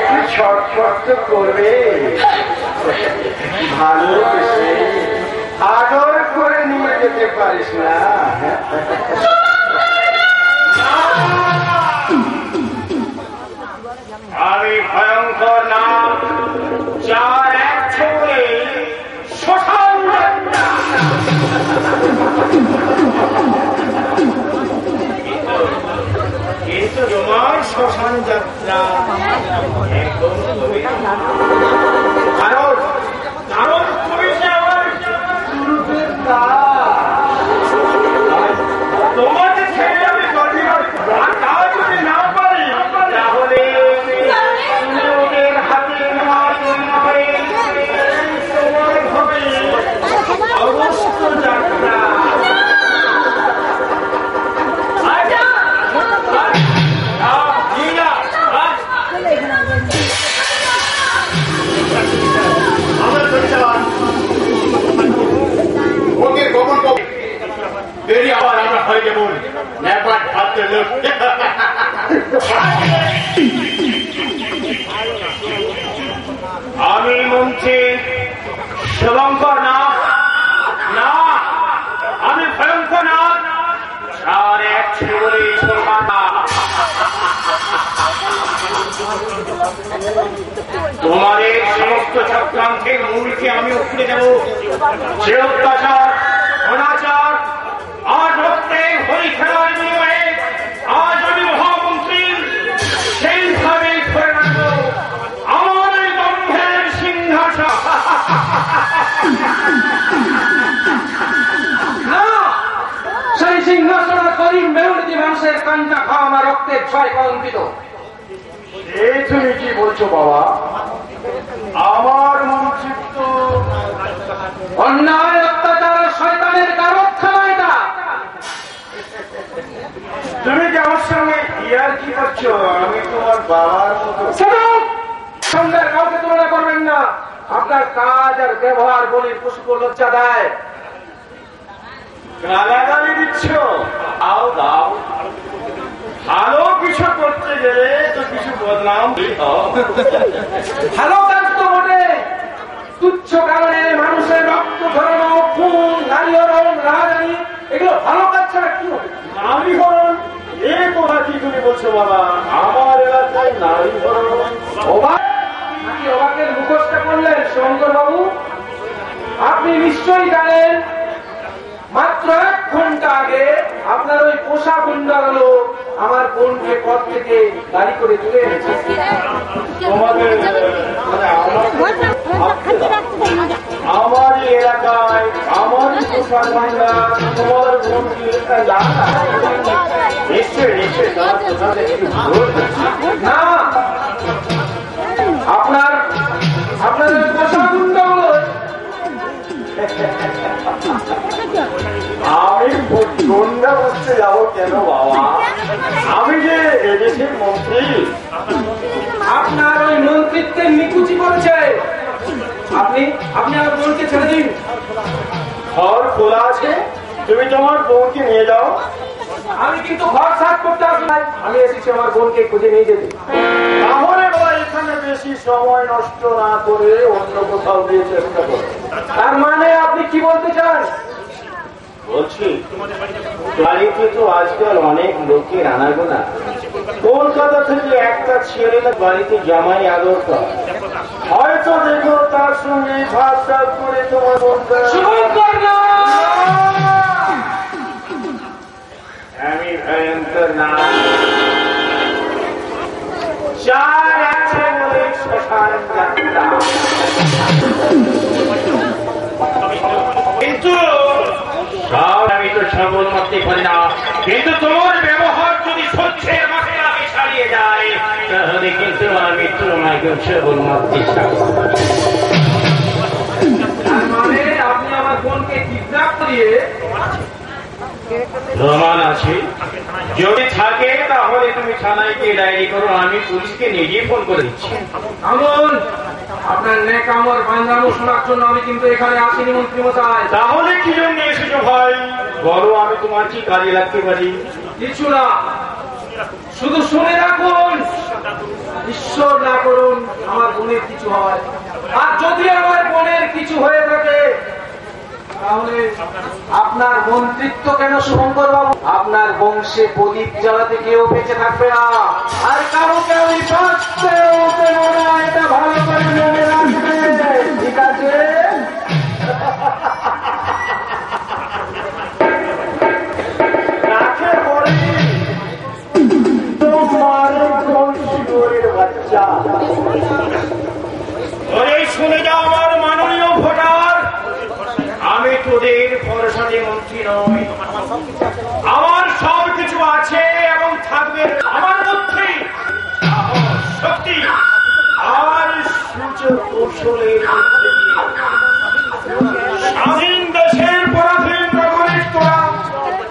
একটু ছটফট তো করবে, ভালোবেসে আদর করে নিয়ে যেতে পারিস না? আমি ভয়ঙ্কর নাম, যার এক ছোটে শ্মশান যাত্রা। কিন্তু তোমার শ্মশান যাত্রা একদম কারণ কারণ তুমি যে আমার রূপের কাজ। তোমাকে ছেড়ে আমি গর্বিত, আর তা যদি না পারি তাহলে হাতে অবস্থ যাত্রা। ওকে গোপন বেরিয়ে আবার আমরা হয়ে যাবো নেপাল ভাবতে লোক। আমি মন্ত্রী শুভঙ্কর নাথ, না আমি ভয়ঙ্কর নাথ, আর এক ছেলে তোমাদের সমস্ত চক্রান্তের মূলকে আমি উপড়ে দেব। সে অত্যাচার অনাচার আজ রক্তে হরি খেলার বিনিময়ে আজ আমি মহামন্ত্রী সেইভাবে ধরে রাখবো আমার এই দম্ভের সিংহাসন। সেই সিংহাসন করিম মেয়ুরী মানুষের কান্না খাওয়া আমার রক্তের ছয় কলঙ্কিত। এই তুমি কি বলছো বাবা? আমার মনচিত্ত অন্যায় অত্যাচার শয়তানের কারখানা এটা। তুমি কি আমার সঙ্গে ইয়ার কি করছো? আমি তোমার বাবার মতো। সন্ধ্যার কাউকে তুলনা করবেন না। আপনার কাজ আর ব্যবহার বলির পুষ্প লজ্জা দেয়। গালাগালি দিচ্ছ? দাও দাও, ভালো কিছু করতে গেলে তো কিছু বদনাম। ভালো কাজ তো বটে, তুচ্ছ কারণে মানুষের রক্ত ধরানো, খুন, নারী হরণ, রাজধানী, এগুলো ভালো কাজ ছাড়া কি হবে? নারী হরণ? এ কথা কি তুমি বলছো বাবা? আমার এলাকায় নারী হরণ? অবাক নাকি অবাকের মুখোশটা করলেন শঙ্কর বাবু? আপনি নিশ্চয়ই জানেন মাত্র 1 ঘন্টা আগে আপনার ওই পোষা গুন্ডাগুলো আমার বোনকে পথ থেকে গাড়ি করে তুলে এনেছে। তোমাদের মানে আমার এলাকায় আমারই পোশাক ভাঙা তোমার বোনকে নিশ্চয় নিশ্চয় না, আপনার ওই পোষা গুন্ডাগুলো আমি গন্ডা বসতে যাবো কেন বাবা? আমি যে এদেশের মন্ত্রী। আপনার ওই মন্ত্রিত্বের নিকুচি করেছে। আপনি আমার বোনকে ছেড়ে দিন। ঘর খোলা আছে, তুমি তোমার বোনকে নিয়ে যাও। আমি কিন্তু ঘর সাফ করতে আসি নাই, আমি এসেছি আমার বোনকে খুঁজে নিয়ে যেতে। তাহলে বাবা এখানে বেশি সময় নষ্ট না করে অন্য কোথাও দিয়ে চেষ্টা করো। তার মানে আপনি কি বলতে চান? বলছি বাড়িতে তো আজকাল অনেক লোকের আনাগোনা। কলকাতা থেকে একটা ছেলে বাড়িতে জামাই আদর করে, হয়তো দেখো তার সঙ্গে ভাব টাপ করে তোমার শুভঙ্কর না, আমি ভয়ঙ্কর না, চার আছে বলে শ্মশান যাত্রা। কিন্তু সব আমি তো সবল করতে পারি না, কিন্তু তোমার ব্যবহার যদি সহ্যের মাত্রাকে ছাড়িয়ে যায় তাহলে কিন্তু আমি তোমাকে সবল মারতে চাই। তার মানে আপনি আমার বোনকে কিডন্যাপ করিয়ে প্রমাণ আছে, যদি থাকে তাহলে তুমি থানায় গিয়ে ডায়েরি করো, আমি পুলিশকে নিজে ফোন করে দিচ্ছি। আমন আপনার নেকামর বাংলামো শোনার জন্য আমি কিন্তু এখানে আসিনি মন্ত্রী মশাই। তাহলে কি জন্য এসেছো ভাই? বলো, আমি তোমার কি কাজে লাগতে পারি? কিছু না, শুধু শুনে রাখুন, ঈশ্বর না করুন আমার বোনের কিছু হয়, আর যদি আমার বোনের কিছু হয়ে থাকে তাহলে আপনার মন্ত্রিত্ব কেন শুভঙ্কর বাবু, আপনার বংশে প্রদীপ জ্বালাতে কেউ বেঁচে থাকবে না, আর কাউকে আমি বাঁচতেও দেব না, এটা ভালো করে মনে রাখবে, ঠিক আছে? রাখে পরে তোমার বংশীয় বাচ্চা। ওরে শুনে যাও আমার মাননীয় ভোটার, আমি তোদের পরশালী মন্ত্রী নই। আমার সব কিছু আছে এবং থাকবে আমার মধ্যে সাহস, শক্তি আর সূচক কৌশলের মধ্যে দিয়ে। স্বাধীন দেশের পরাধীন নাগরিক তোরা,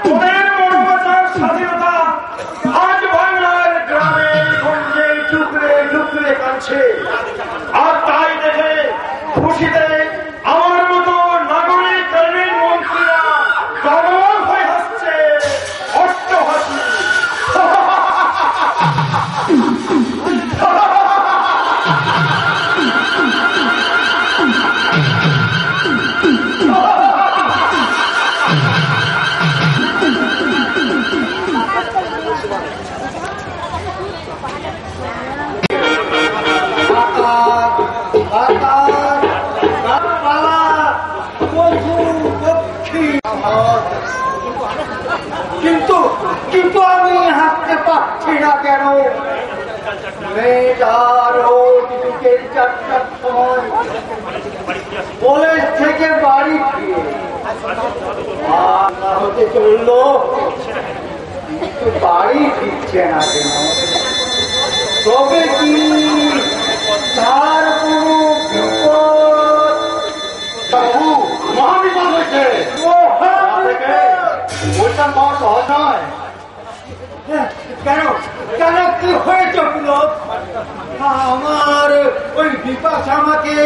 তোদের মানবতার স্বাধীনতা আজ বাংলার গ্রামে গঞ্জে টুকরে টুকরে কাঁদছে। আর তাই দেখে খুশিতে আমার মতো নাগরিক কর্মীর মন্ত্রীরা গর্ব হয়ে হাসছে, অট্ট হাসি। কিন্তু কিন্তু আমি হাসতে পারছি না কেন? মেয়েটার রোজ বিকেল 4টার সময় কলেজ থেকে বাড়ি ফিরে হতে চললো, কিন্তু বাড়ি ফিরছে না কেন? তবে কি তার কোনো বিপদ? বাবু, মহাবিপদ হয়েছে। ওইটা পাওয়া সহজ নয়। কেন কেন কি হয়েছে পুলক? আমার ওই বিপাশ আমাকে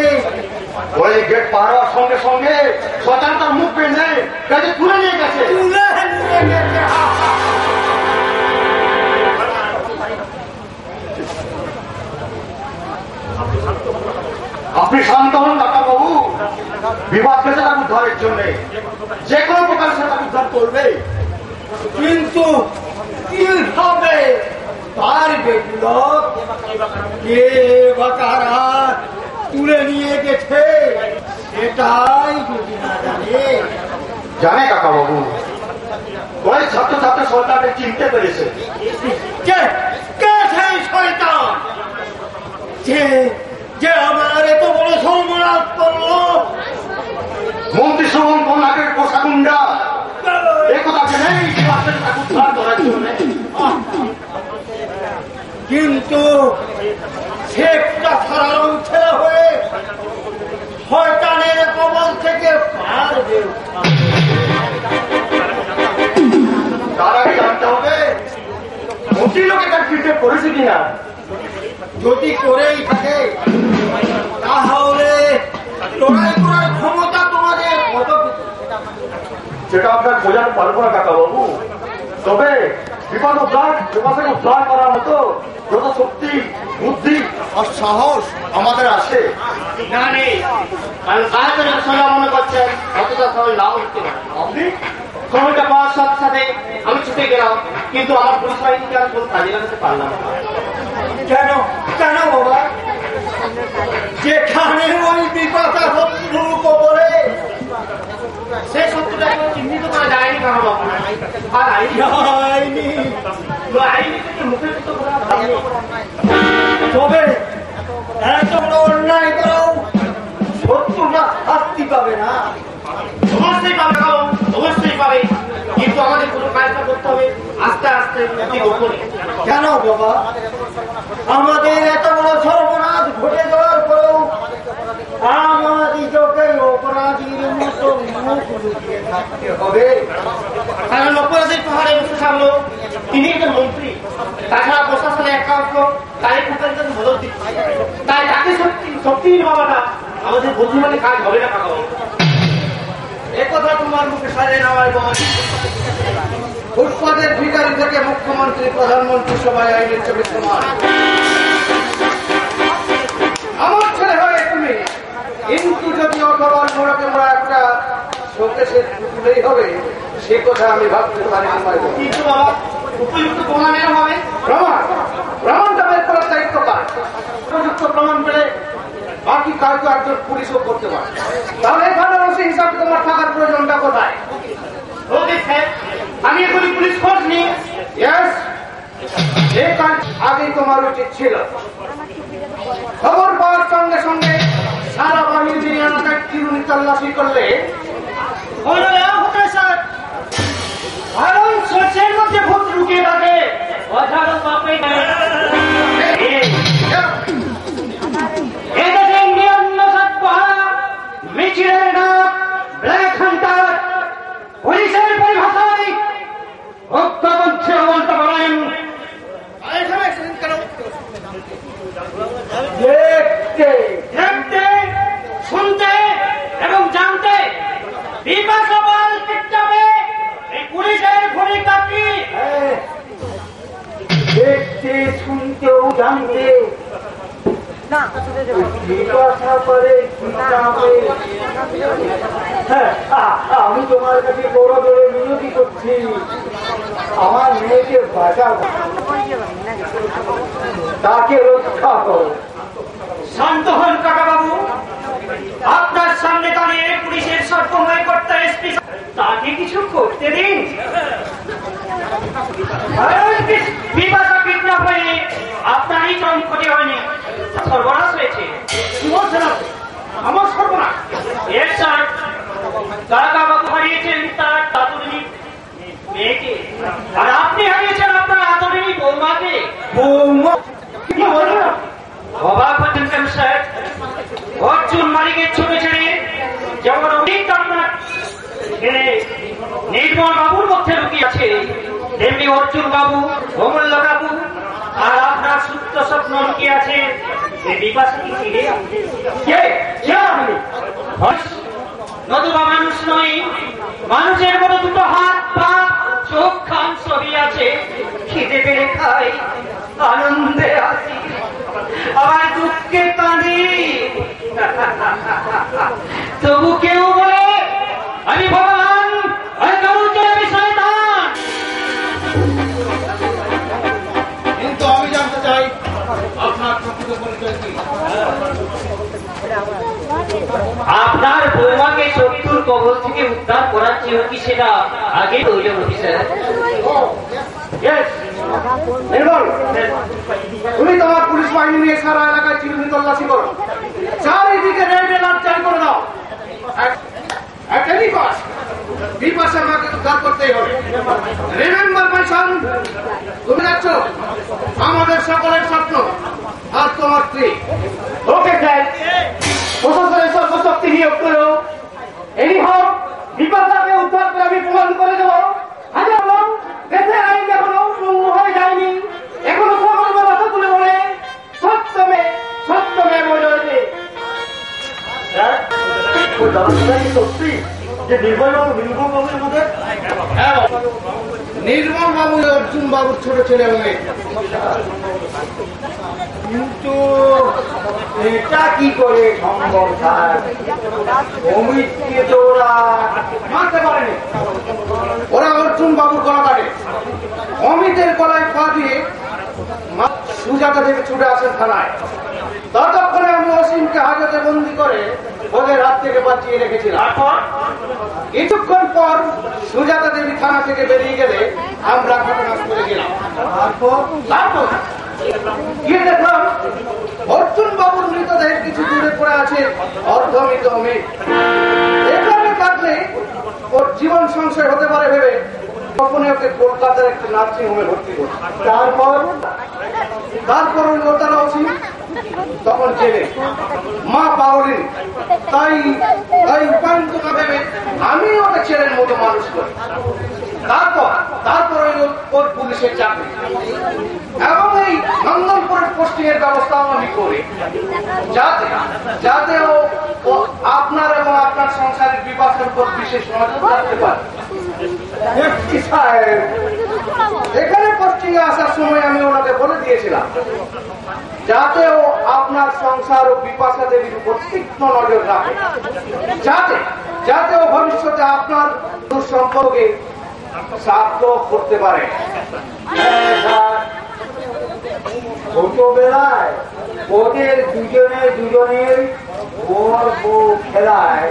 ওই গেট পার হওয়ার সঙ্গে সঙ্গে শতান তার মুখ বেঁধে কাজে তুলে নিয়ে গেছে। আপনি শান্ত হন ডাক্তারবাবু, বিভাগ গেছে তার উদ্ধারের জন্য, যে কোনো প্রকার সে তার উদ্ধার করবে। কিন্তু কিভাবে পারবে পুলক? কে বা কারা তুলে নিয়ে গেছে সেটাই যদি না জানে। জানে কাকাবাবু, ওই ছাত্রছাত্রী সরকারকে চিনতে পেরেছে। কে কে সেই শয়তান যে যে আমার এত বড় সর্বনাশ করলো? মন্ত্রী শ্রবণ কন্যাকের পোষাকুণ্ডা একথা জেনেই উদ্ধার করার জন্য। কিন্তু শেখটা ছাড়ানো ছেলে হয়ে শয়তানের কবল থেকে পারবে। তার আগে জানতে হবে মন্ত্রী লোকে তার ফিরতে করেছে কিনা। যদি করেই থাকে তাহলে লড়াই করার ক্ষমতা তোমাদের কত? সেটা আপনার বোঝাতে পারবো না কাকাবাবু, তবে বিপদ উদ্ধার করার মতো যত শক্তি, বুদ্ধি আর সাহস আমাদের আছে। না নেই, সময় মনে করছেন অতটা সময় নাও হতে পারে। আপনি সময়টা পাওয়ার সাথে সাথে আমি ছুটে গেলাম, কিন্তু আমার পরিচয় থেকে আমি কোনো কাজে লাগাতে পারলাম না। কেন কেন বাবা? যেখানে ওই বিপাশা শত্রুর কবলে, সে শত্রুটা চিহ্নিত করা যায়নি কেন বাবা? আর আইনি তবে এত বড় অন্যায় করাও শত্রুরা শাস্তি পাবে না? অবশ্যই পাবে, অবশ্যই পাবে, কিন্তু আমাদের কোনো কাজটা করতে হবে আস্তে আস্তে গোপনে। কেন বাবা? আমাদের এত বড় সর্বনাশ ঘটে যাওয়ার পরেও আমাদিগকে অপরাধীর মতো মুখ লুকিয়ে থাকতে হবে। কারণ অপরাধীর পাহাড়ে বসে থাকলো তিনি একজন মন্ত্রী, তাছাড়া প্রশাসনে একাংশ তাই মদত দিচ্ছে, তাই তাকে সত্যি বাবাটা আমাদের বুদ্ধিমানের কাজ হবে না কাকা। একথা তোমার মুখে সাজে নেওয়ায় বল। ফুটপাতের ভিখারি থেকে মুখ্যমন্ত্রী প্রধানমন্ত্রী সবাই আইনের চোখে সমান। আমার ছেলে হয় তুমি, কিন্তু যদি অথবার মোড়কে মোড়া একটা শোকেসের তুলেই হবে, সে কথা আমি ভাবতে পারি না। কিন্তু বাবা উপযুক্ত প্রমাণের হবে। প্রমাণটা বের করার দায়িত্ব কার? উপযুক্ত প্রমাণ পেলে বাকি কাজ তো একজন পুলিশও করতে পারে। তাহলে এখানে ওসি হিসাবে তোমার থাকার প্রয়োজনটা কোথায়? ওকে স্যার, আমি এখনই পুলিশ ফোর্স নিয়ে ইয়েস, এই কাজ আগেই তোমার উচিত ছিল। খবর পাওয়ার সঙ্গে সঙ্গে সারা বাহিনী এলাকায় চিরুনি তল্লাশি করলে স্যার, কারণ শস্যের মধ্যে ভূত লুকিয়ে থাকে, অঝাড়ু পাপে এদেশে ইন্ডিয়ান মোসাদ পাহারা, মিছিলের ডাক, ব্ল্যাক হান্টার, পুলিশের পরিভাষায় অজ্ঞাবঞ্চে বলতে পারেন। দেখতে, শুনতে এবং জানতে বিপাশাবাল চিত্তাবে এই পুলিশের ভূমিকা কি? দেখতে, শুনতেও জানতে জিজ্ঞাসা করে আমি তোমার কাছে বড় বড় মিনতি করছি, আমার মেয়েকে বাঁচাও, তাকে রক্ষা করো। শান্ত হন কাকাবাবু, আপনার সামনে দাঁড়িয়ে পুলিশের সর্বময় কর্তা এসপি, তাকে কিছু করতে দিন। বিপাশা বিপ্লব হয়নি, আপনারই চরম ক্ষতি হয়নি, সর্বনাশ হয়েছে। আমার সর্বনাশ। এর স্যার, কাকাবাবু হারিয়েছেন তার দাদুরিনী মেয়েকে, আর আপনি হারিয়েছেন আপনার আদরিনী বৌমাকে। বৌমা কি বলবো? অবাক হচ্ছেন কেন স্যার? অর্জুন মালিকের ছোট ছেলে যেমন অনেক আপনার ছেলে নির্মল বাবুর মধ্যে লুকিয়ে আছে, তেমনি অর্জুন বাবু, অমূল্য বাবু আর আপনার সুপ্ত স্বপ্ন লুকিয়ে আছে। বিপাশাকে ফিরে নতুবা মানুষ নয়, মানুষের মতো দুটো হাত, পা, চোখ, কান সবই আছে। খিদে পেলে খাই, আনন্দে আসি, আবার দুঃখে কাঁদি। তবু কেউ বলে আমি ভগবান, আমি কারুকে আমি শয়তান। কিন্তু আমি জানতে চাই আপনার প্রকৃত পরিচয় কি? আপনার বৌমাকে শত্রুর কবল থেকে উদ্ধার করার চেয়েও কি সেটা আগে প্রয়োজন অফিসার? নির্মল, তুমি তোমার পুলিশ বাহিনী নিয়ে সারা এলাকায় চিরুনি তল্লাশি করো, চারিদিকে রেড অ্যালার্ট জারি করে দাও। বিপাশা মাকে উদ্ধার করতেই হবে। রিমেম্বার মাই সন, তুমি যাচ্ছ আমাদের সকলের স্বপ্ন আর তোমার স্ত্রী। ওকে স্যার, প্রশাসনের সর্বশক্তি নিয়োগ করো। এই হোক, বিপাশাকে উদ্ধার করে আমি প্রমাণ করে দেবো। হাজার লোক দেশের আইন এখনো পূর্ণ হয়ে যায়নি, এখনো সকল ব্যবস্থা তুলে বলে সত্যমে বলেছে। সত্যি যে নির্মল বাবুর মধ্যে নির্মল বাবু অর্জুন বাবুর ছোট ছেলে হয়ে, কিন্তু এটা কি করে সম্ভব? অমিতকে তো ওরা মারতে পারেনি, ওরা অর্জুন বাবুর গলা কাটে, অমিতের গলায় পা দিয়ে সুজাতা থেকে ছুটে আসেন থানায়। ততক্ষণে আমি অসীমকে হাজতে বন্দি করে ওদের হাত থেকে বাঁচিয়ে রেখেছিলাম। কিছুক্ষণ পর সুজাতা দেবী থানা থেকে বেরিয়ে গেলে আমরা ঘটনাস্থলে গেলাম। তারপর গিয়ে দেখলাম অর্জুন বাবুর মৃতদেহের কিছু দূরে পড়ে আছে অর্ধমৃত অমিত। এখানে থাকলে ওর জীবন সংশয় হতে পারে ভেবে তখনই ওকে কলকাতার একটি নার্সিং হোমে ভর্তি করি। তারপর ওই লোটারা অসীম তখন জেলে, মা পাওনি, তাই উপায়ন্ত না ভেবে আমি ওকে ছেলের মতো মানুষ করি। তারপর ওর পুলিশের চাকরি এবং এই নন্দনপুরের পোস্টিং এর ব্যবস্থাও আমি করি। হবে, যাতে যাতে ও আপনার এবং আপনার সংসারের বিপাকের উপর বিশেষ নজর রাখতে পারে। এখানে পোস্টিংয়ে আসার সময় আমি ওনাকে বলে দিয়েছিলাম যাতে ও আপনার সংসার ও বিপাশা দেবীর উপর তীক্ষ্ণ নজর রাখে, যাতে যাতে ও ভবিষ্যতে আপনার সম্পর্কে সার্থক করতে পারে। ছোটবেলায় ওদের দুজনের খেলায়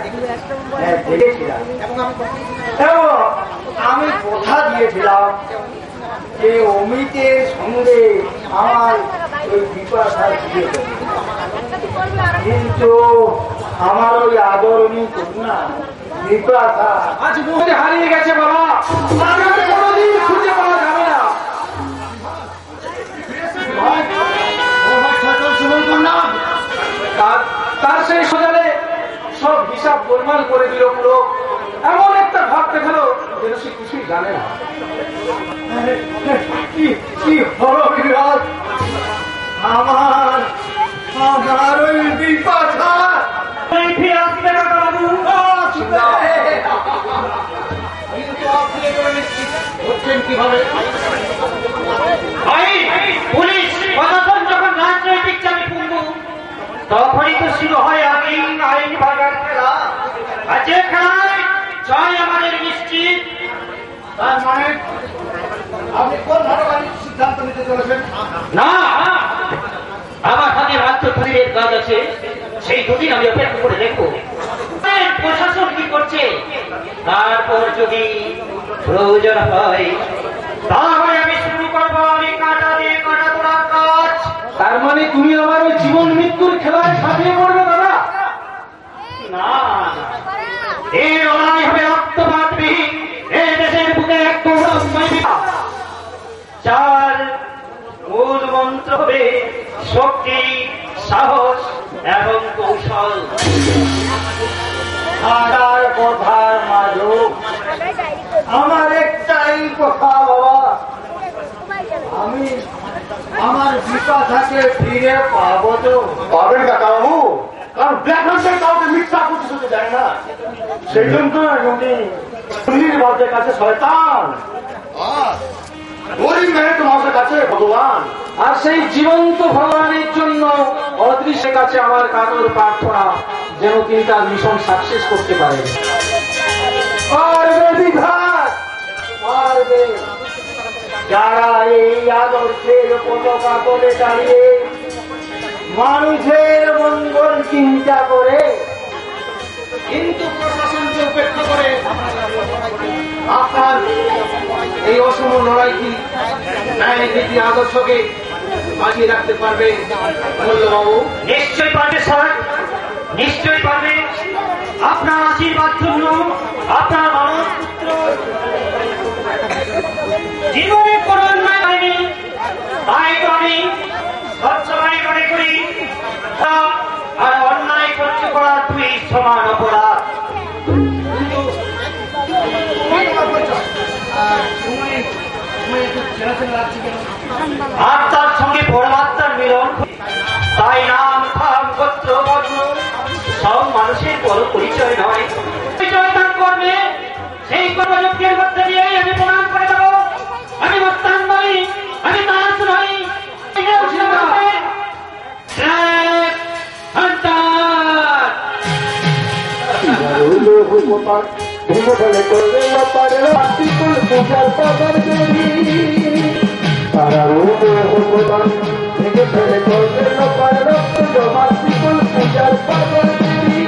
দেখেছিলাম এবং আমি কথা দিয়েছিলাম যে অমিতের সঙ্গে আমার ওই বিপাশা দিয়ে দেবে, কিন্তু আমার ওই আদরণী কন্যা বিপাশা আজ মুখে হারিয়ে গেছে বাবা, কোনোদিন খুঁজে পাওয়া যাবে না। তার সেই সজালে সব হিসাব গোলমাল করে দিল, পুরো এমন একটা ভাব দেখালো যেন সে কিছুই জানে না। কি হলো বিরাট, আমার আমার ওই বিপাশা আসবে না বাবু, হচ্ছেন কিভাবে? পুলিশ প্রশাসন যখন রাজনৈতিক চাপে পূর্ণ তখনই তো শুরু হয় আইন ভাগার খেলা। আর যে খেলায় জয় আমাদের নিশ্চিত। তার মানে আপনি কোন ধরনের সিদ্ধান্ত নিতে চলেছেন? না, আমার হাতে রাজ্য পুলিশের কাজ আছে, সেই দুদিন আমি অপেক্ষা করে দেখবো প্রশাসন কি করছে। তারপর যদি প্রয়োজন হয় তাহলে আমি শুরু করবো আমি কাটা দিয়ে কাটা তোলার কাজ। তার মানে তুমি আমার ওই জীবন মৃত্যুর খেলায় ঝাঁপিয়ে পড়বে দাদা? না, এই লড়াই হবে রক্তপাতবিহীন, এই দেশের বুকে এক চার মূল মন্ত্র হবে শক্তি, সাহস এবং কৌশল। আর কথার মাঝে আমার একটাই কথা বাবা, আমি আমার বিপাশাকে ফিরে পাবো তো? পাবেন কাকা বাবু, কারণ ব্ল্যাক হান্ডের কাউকে মিথ্যা প্রতিশ্রুতি হতে যায় না, সেই জন্য উনির বাপের কাছে শয়তান, গরিব মেয়ে তোমাদের কাছে ভগবান। আর সেই জীবন্ত ভগবানের জন্য অদৃশ্যের কাছে আমার কাতর প্রার্থনা যেন তিনি তার মিশন সাকসেস করতে পারেন। পারবে বিধান, পারবে। যারা এই আদর্শের পতাকা করে দাঁড়িয়ে মানুষের মঙ্গল চিন্তা করে, কিন্তু প্রশাসনকে উপেক্ষা করে আপনার এই অসম লড়াইটি ন্যায় নীতি আদর্শকে বাঁচিয়ে রাখতে পারবে বাবু? নিশ্চয়ই পারবে স্যার, নিশ্চয়ই পারবে। আপনার আশীর্বাদ জন্য আপনার মানুষ পুত্র জীবনে কোন অন্যায় হয়নি, তাই তো আমি সবসময় মনে করি আর অন্যায় সহ্য করা দুই সমান অপরাধ। আত্মার সঙ্গে পরমাত্মার মিলন, তাই নাম থাম গোত্র বর্ণ সব মানুষের বড় পরিচয় নয়, পরিচয় তার কর্মে। সেই কর্মযজ্ঞের মধ্যে দিয়েই আমি প্রমাণ করে দেবো আমি মস্তান নই, আমি দাস নই। ভেঙে ফেলে করবে পূজার পাতার দেবী, তারা ভেঙে ফেলে করবে রক্ত জমা পূজার পাতার দেবী।